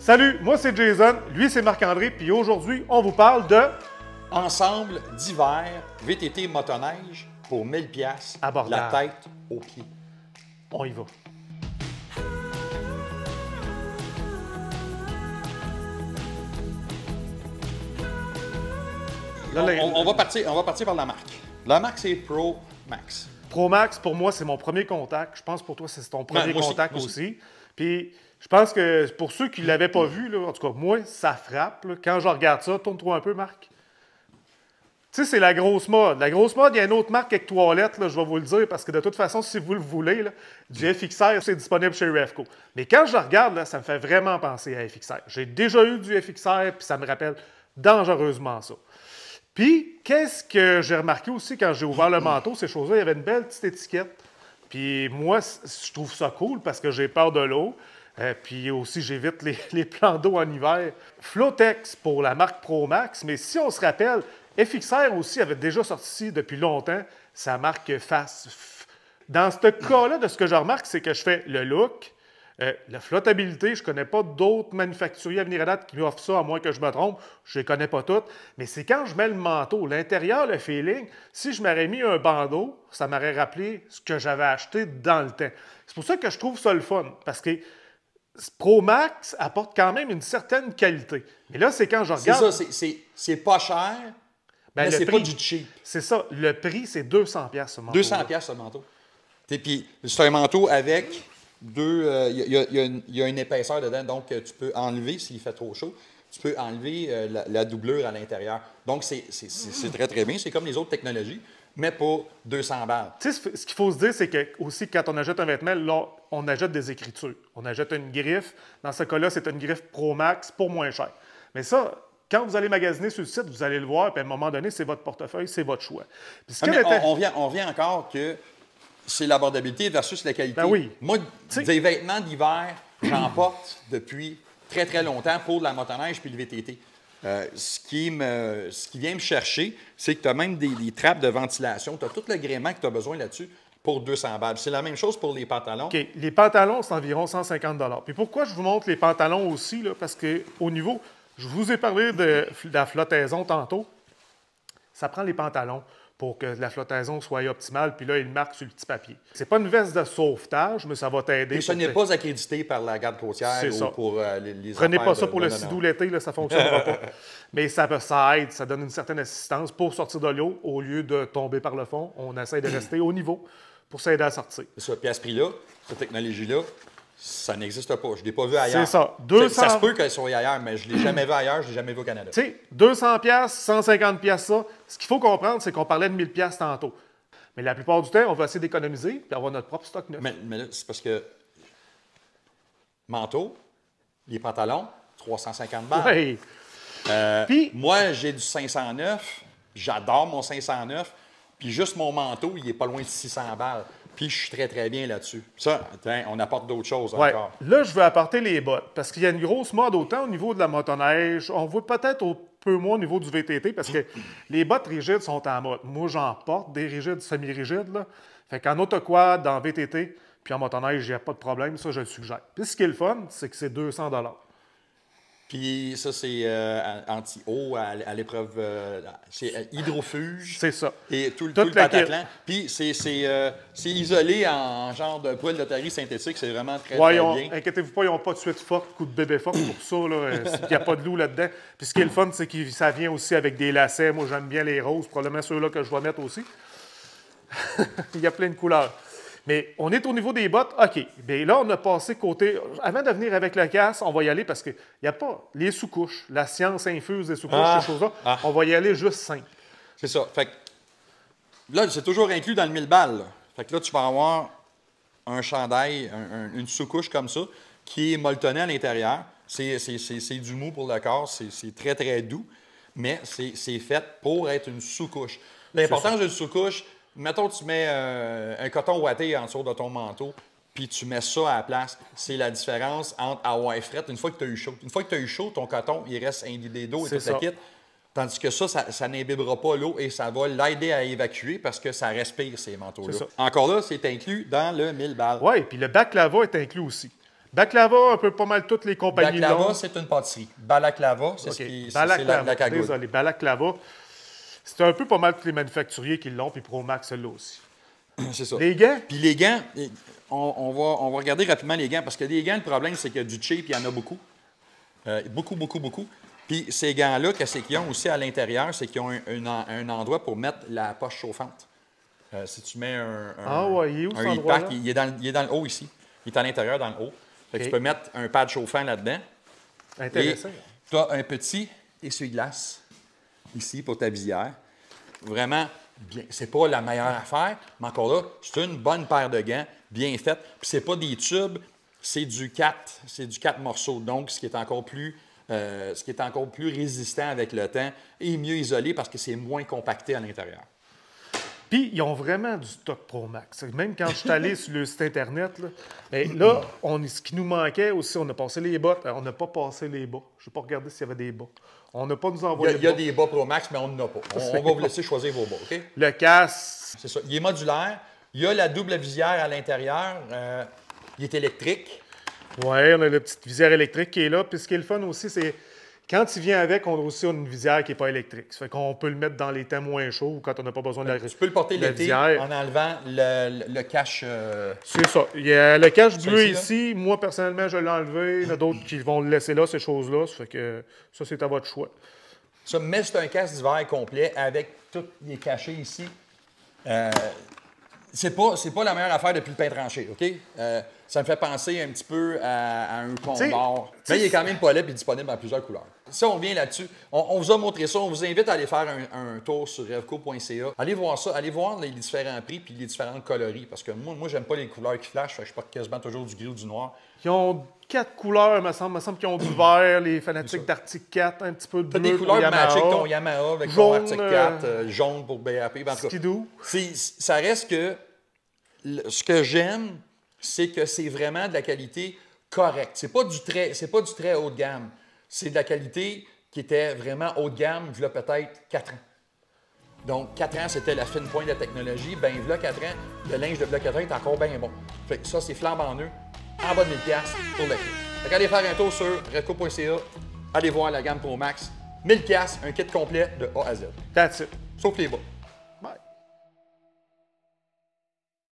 Salut, moi c'est Jason, lui c'est Marc-André, puis aujourd'hui on vous parle de Ensemble d'hiver, VTT motoneige pour 1000 pièces, Abordable. la tête aux pieds. On y va. On va partir par la marque. La marque, c'est Pro Max. Pro Max, pour moi, c'est mon premier contact. Je pense pour toi, c'est ton premier moi contact aussi. aussi. Puis, je pense que pour ceux qui ne l'avaient pas vu, là, en tout cas, moi, ça frappe. Là. Quand je regarde ça, tourne-toi un peu, Marc. Tu sais, c'est la grosse mode. La grosse mode, il y a une autre marque avec toilette, là, je vais vous le dire, parce que de toute façon, si vous le voulez, là, du FXR, c'est disponible chez Refco. Mais quand je regarde, là, ça me fait vraiment penser à FXR. J'ai déjà eu du FXR, puis ça me rappelle dangereusement ça. Puis, qu'est-ce que j'ai remarqué aussi quand j'ai ouvert le manteau, ces choses-là, il y avait une belle petite étiquette. Puis moi, je trouve ça cool parce que j'ai peur de l'eau. Puis aussi, j'évite les plans d'eau en hiver. Flotex pour la marque Pro Max, mais si on se rappelle, FXR aussi avait déjà sorti depuis longtemps sa marque FAS. Dans ce cas-là, de ce que je remarque, c'est que je fais le look, la flottabilité, je ne connais pas d'autres manufacturiers à venir à date qui offrent ça, à moins que je me trompe. Je ne les connais pas toutes. Mais c'est quand je mets le manteau, l'intérieur, le feeling, si je m'aurais mis un bandeau, ça m'aurait rappelé ce que j'avais acheté dans le temps. C'est pour ça que je trouve ça le fun, parce que Pro Max apporte quand même une certaine qualité. Mais là, c'est quand je regarde... C'est ça, c'est pas cher, mais c'est pas du cheap. C'est ça, le prix, c'est 200$ ce manteau. 200$ ce manteau. Puis c'est un manteau avec deux... Il y a une épaisseur dedans, donc tu peux enlever, s'il fait trop chaud, tu peux enlever la doublure à l'intérieur. Donc c'est très, très bien. C'est comme les autres technologies, mais pour 200 balles. Tu sais, ce qu'il faut se dire, c'est que aussi, quand on achète un vêtement, là, on achète des écritures. On achète une griffe. Dans ce cas-là, c'est une griffe Pro Max pour moins cher. Mais ça, quand vous allez magasiner sur le site, vous allez le voir, puis à un moment donné, c'est votre portefeuille, c'est votre choix. On revient encore que c'est l'abordabilité versus la qualité. Ben oui. Moi, des vêtements d'hiver, j'en porte depuis très, très longtemps pour la motoneige puis le VTT. Ce qui vient me chercher, c'est que tu as même des trappes de ventilation. Tu as tout le gréement que tu as besoin là-dessus pour 200 balles. C'est la même chose pour les pantalons. OK. Les pantalons, c'est environ 150 $. Puis pourquoi je vous montre les pantalons aussi? Là? Parce qu'au niveau... Je vous ai parlé de la flottaison tantôt. Ça prend les pantalons pour que la flottaison soit optimale. Puis là, il marque sur le petit papier. C'est pas une veste de sauvetage, mais ça va t'aider. Et ce n'est pas accrédité par la garde côtière ou pour les Prenez pas ça pour le non. sidou l'été, là, ça ne fonctionnera pas. Mais ça aide, ça donne une certaine assistance pour sortir de l'eau. Au lieu de tomber par le fond, on essaie de rester au niveau pour s'aider à sortir. C'est ça. Puis à ce prix-là, cette technologie-là, ça n'existe pas. Je ne l'ai pas vu ailleurs. C'est ça. Ça se peut qu'elle soit ailleurs, mais je ne l'ai jamais vu ailleurs, je ne l'ai jamais vu au Canada. Tu sais, 200$, 150$, ça. Ce qu'il faut comprendre, c'est qu'on parlait de 1000$ tantôt. Mais la plupart du temps, on va essayer d'économiser et avoir notre propre stock neuf. Mais là, c'est parce que manteau, les pantalons, 350 balles. Oui. Puis, moi, j'ai du 509. J'adore mon 509. Puis juste mon manteau, il est pas loin de 600 balles. Puis je suis très, très bien là-dessus. Ça, on apporte d'autres choses encore. Là, je veux apporter les bottes. Parce qu'il y a une grosse mode autant au niveau de la motoneige. On voit peut-être un peu moins au niveau du VTT parce que les bottes rigides sont en mode. Moi, j'en porte des rigides, semi-rigides. Là. Fait qu'en autoquad, dans VTT, puis en motoneige, il n'y a pas de problème. Ça, je le suggère. Puis ce qui est le fun, c'est que c'est 200$. Puis ça, c'est anti-eau à l'épreuve. C'est hydrofuge. C'est ça. Et tout le pataclan. Puis c'est isolé en genre de poêle de terre synthétique. C'est vraiment très, très bien. Inquiétez-vous pas, ils n'ont pas de suite forte, coup de bébé fort pour ça. Il n'y a pas de loup là-dedans. Puis ce qui est le fun, c'est que ça vient aussi avec des lacets. Moi, j'aime bien les roses. Probablement ceux-là que je vais mettre aussi. Il y a plein de couleurs. Mais on est au niveau des bottes. OK. Bien là, on a passé côté... Avant de venir avec le casque, on va y aller parce qu'il n'y a pas les sous-couches. La science infuse des sous-couches, ces choses-là. On va y aller juste simple. C'est ça. Fait que là, c'est toujours inclus dans le 1000 balles. Là. Fait que là, tu vas avoir un chandail, une sous-couche comme ça, qui est molletonné à l'intérieur. C'est du mou pour le corps. C'est très, très doux. Mais c'est fait pour être une sous-couche. L'importance d'une sous-couche... Mettons, tu mets un coton ouaté en dessous de ton manteau, puis tu mets ça à la place. C'est la différence entre avoir fret une fois que tu as eu chaud. Une fois que tu as eu chaud, ton coton, il reste imbibé d'eau et tout le kit. Tandis que ça n'imbibera pas l'eau et ça va l'aider à évacuer parce que ça respire, ces manteaux-là. Encore là, c'est inclus dans le 1000 balles. Oui, puis le bac lava est inclus aussi. Baklava, un peu pas mal toutes les compagnies Baklava, l'ont. c'est une pâtisserie. Balaklava, c'est OK. c'est la cagoule. Désolé, Balaklava. C'est un peu pas mal tous les manufacturiers qui l'ont, puis ProMax l'a aussi. C'est ça. Les gants? Puis les gants, on va regarder rapidement les gants, parce que les gants, le problème, c'est que du cheap, il y en a beaucoup. Beaucoup. Puis ces gants-là, qu'est-ce qu'ils ont aussi à l'intérieur, c'est qu'ils ont un endroit pour mettre la poche chauffante. Si tu mets Il est où, cet heat endroit-là? pack, il est dans le haut ici. Il est à l'intérieur, dans le haut. Fait que tu peux mettre un pad chauffant là-dedans. Intéressant. Tu as un petit essuie-glace ici pour ta visière. Vraiment, bien. C'est pas la meilleure affaire, mais encore là, c'est une bonne paire de gants, bien faite. Puis c'est pas des tubes, c'est du 4 morceaux. Donc, ce qui est encore plus résistant avec le temps et mieux isolé parce que c'est moins compacté à l'intérieur. Puis, ils ont vraiment du stock ProMax. Même quand je suis allé sur le site Internet, là, ce qui nous manquait aussi, on a passé les bottes. On n'a pas passé les bas. Je n'ai pas regardé s'il y avait des bas. On n'a pas nous envoyé Il y a des bas ProMax, mais on n'en a pas. On va vous laisser choisir vos bas, OK? Le casque. C'est ça. Il est modulaire. Il y a la double visière à l'intérieur. Il est électrique. Oui, on a la petite visière électrique qui est là. Puis ce qui est le fun aussi, c'est quand il vient avec, on a aussi une visière qui n'est pas électrique. Ça fait qu'on peut le mettre dans les temps moins chauds ou quand on n'a pas besoin de la Tu peux le porter la l'été visière. en enlevant le cache. C'est ça. Il y a le cache bleu ici, ici. Moi, personnellement, je l'ai enlevé. Il y en a d'autres qui vont le laisser là, ces choses-là. Ça fait que ça, c'est à votre choix. Ça, mais c'est un casque d'hiver complet avec tout les cachets ici. C'est pas la meilleure affaire depuis le pain tranché, OK? Ça me fait penser un petit peu à un Condor. Mais il est quand même pas laid et disponible en plusieurs couleurs. Si on revient là-dessus, on vous a montré ça. On vous invite à aller faire un tour sur revco.ca. Allez voir ça. Allez voir les différents prix et les différentes coloris. Parce que moi j'aime pas les couleurs qui flashent. Fait que je porte quasiment toujours du gris ou du noir. Ils ont 4 couleurs, me semble qu'ils ont du vert, les fanatiques d'Arctic 4, un petit peu de bleu. T'as des couleurs pour matchées avec ton Yamaha, avec ton jaune, Arctic 4, jaune pour BAP. En tout cas, Skidoo. ça reste que ce que j'aime, c'est que c'est vraiment de la qualité correcte. C'est pas du très haut de gamme. C'est de la qualité qui était vraiment haut de gamme, il y a peut-être 4 ans. Donc, 4 ans, c'était la fine pointe de la technologie. Bien, il y a 4 ans, le linge de il y a 4 ans est encore bien bon. Fait que ça, c'est flambant neuf, en bas de 1000$ pour le kit. Fait qu'allez faire un tour sur redco.ca, allez voir la gamme ProMax. 1000$, un kit complet de A à Z. That's it. Sauf les bas.